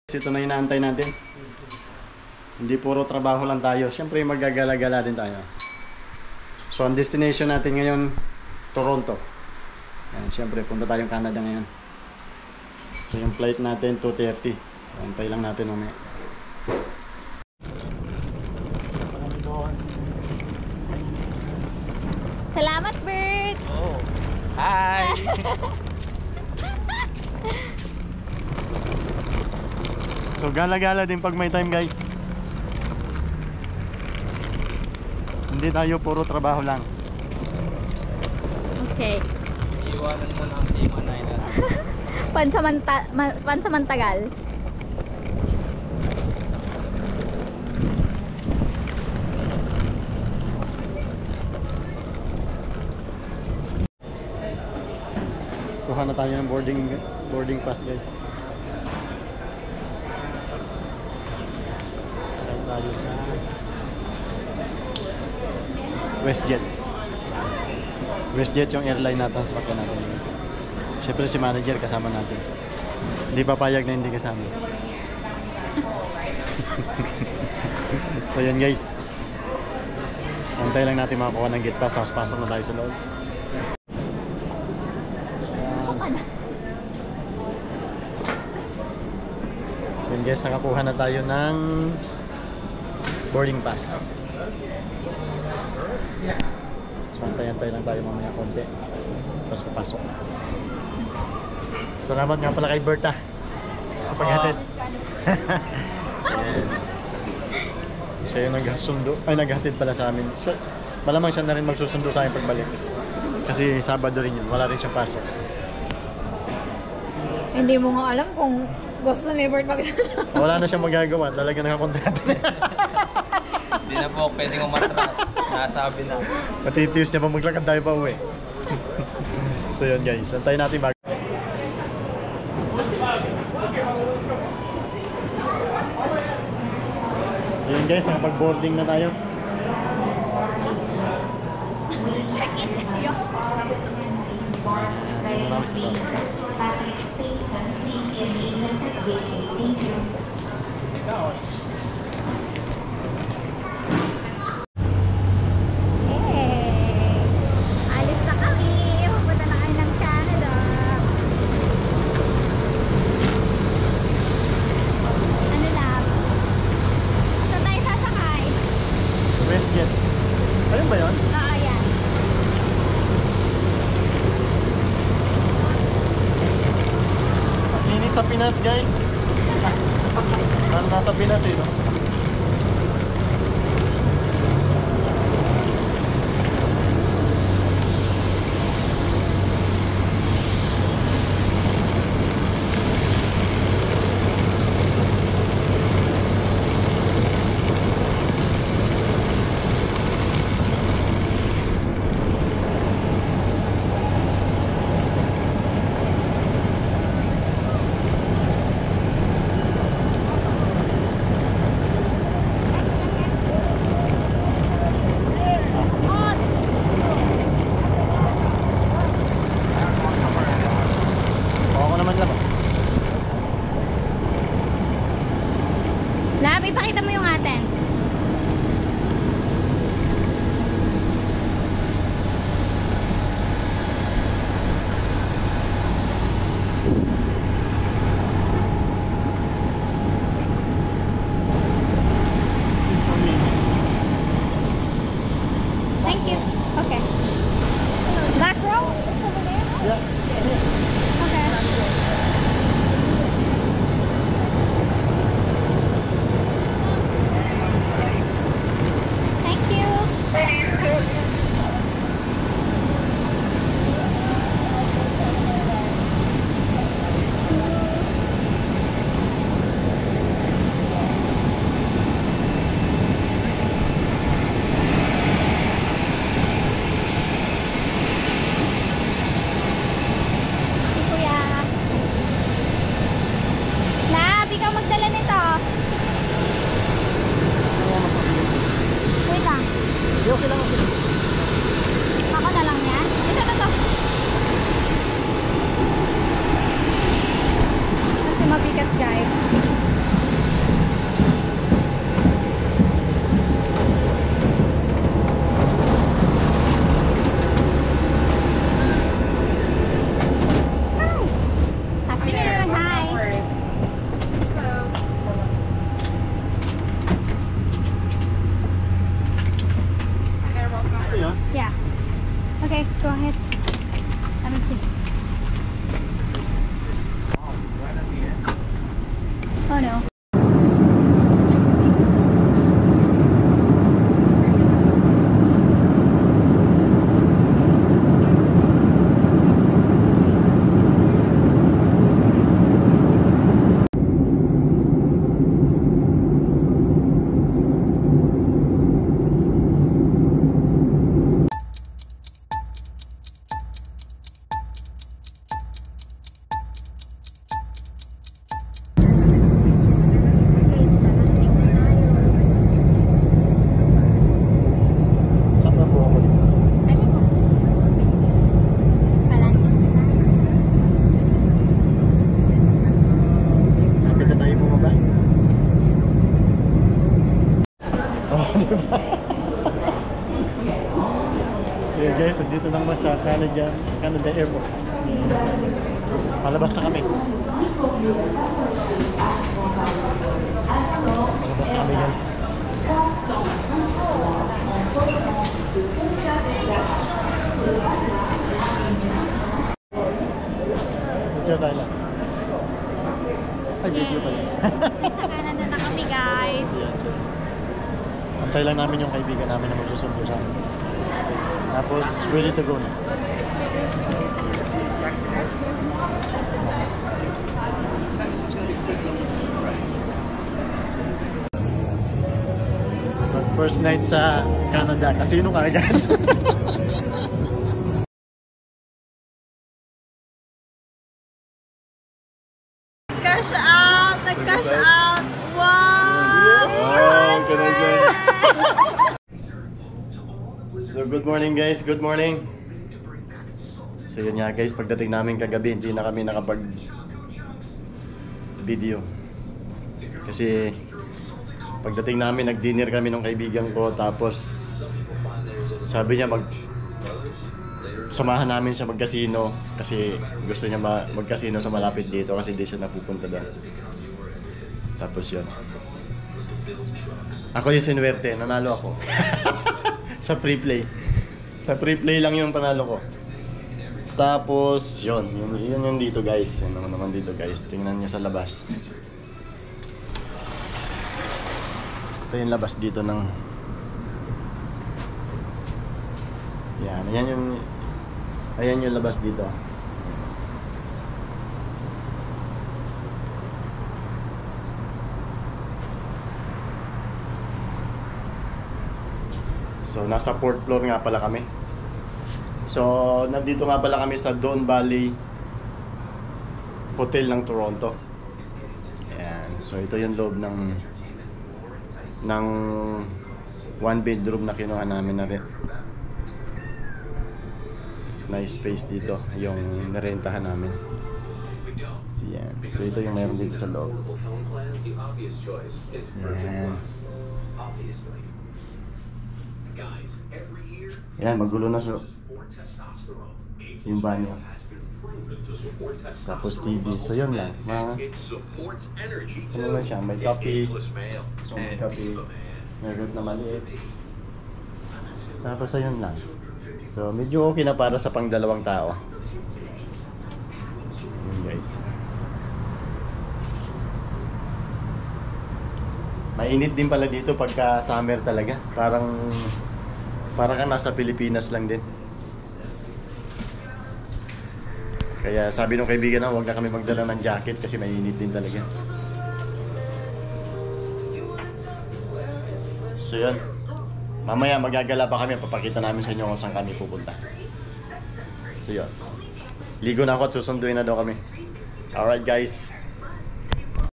Ito na inaantay natin. Hindi puro trabaho lang tayo. Siyempre magagala-gala din tayo. So ang destination natin ngayon, Toronto. Ayan, siyempre punta tayong Canada ngayon. So yung flight natin 2:30. So antay lang natin mamaya. Salamat, Bert! Oh. Hi! So gala-gala din pag may time, guys. Hindi tayo puro trabaho lang. Okay. Iiwanan mo na ang team na Pansamantagal. Kuha na tayo ng boarding pass, guys. Sakay tayo sa WestJet. WestJet yung airline natin sa sakyan natin, guys. Siyempre si manager kasama natin. Hindi papayag na hindi kasama. So yan, guys. Antay lang natin makakuha ng gate pass, tapos pasok na tayo sa loob. So yun, guys, nakakuha na tayo ng boarding pass. So antay-antay lang tayo mamaya konti, tapos papasok. Salamat nga pala kay Berta sa paghatid. Siya yung naghatid pala sa amin. Malamang siya na rin magsusundo sa akin pagbalik, kasi Sabado rin yun, wala rin siyang pasok. Hindi mo nga alam kung gusto ni Bert magsundo. Wala na siyang magagawa, talaga nakakontrata na. Hindi na po pwedeng umatras. Nasabi na. Matitiis niya pa maglakad tayo pa uwi. So yun, guys, antayin natin bago. Yun, guys, nakapag-boarding na tayo. Check-in kasi yun. Alis na kami. Pupunta na kami ng Canada. Ano lang? Saan tayo sasakay? WestJet. Ayun ba yun? Oo, yan. Ang init sa Pinas, guys. Nasa Pinas eh, no? Oo naman lang. Lab, ipakita mo yung atin. Thank you. Okay. Back row? Yeah. Okay. Thank you. Canada Airport. Palabas na kami. Palabas na kami, guys. Video tayo lang. Ay, video pala. Sa Canada na kami, guys. Antay lang namin yung kaibigan namin na magsusundo sa amin. Tapos, ready to go na. First night sa Canada. Casino ka agad. Cash out! Nag-cash out! Wow! So good morning guys, good morning. So yun nga guys, pagdating namin kagabi, hindi na kami nakapag video. Kasi pagdating namin, nag-dinner kami ng kaibigan ko, tapos sabi niya samahan namin siya mag-casino kasi gusto niya mag-casino sa malapit dito kasi hindi siya napupunta doon. Tapos yun. Ako yung sinuwerte, nanalo ako. Sa free play. Sa free play lang yung panalo ko. Tapos yun yung dito guys. Yan naman dito guys. Tingnan niyo sa labas. Ito yung labas dito ng ayan yung labas dito. So nasa 4th floor nga pala kami. So nandito nga pala kami sa Don Valley Hotel ng Toronto. Ayan. So ito yung loob ng one bedroom na kinuha namin na rin. Nice space dito yung narentahan namin. So yan. So ito yung mayroon dito sa loob. Yan. Yan, magulo na yung banyo. Tapos TV. So yun lang. Ano lang siya, may copy. So may copy. Meron na maliit. Tapos ayun lang. So medyo okay na para sa pang dalawang tao. Yun guys. Mainit din pala dito pagka summer talaga. Parang kang nasa Pilipinas lang din. Kaya sabi nung kaibigan na huwag na kami magdala ng jacket kasi mainit din talaga. So yun. Mamaya magagala pa kami, papakita namin sa inyo kung saan kami pupunta. So yun. Ligo na ako at susunduin na daw kami. Alright guys.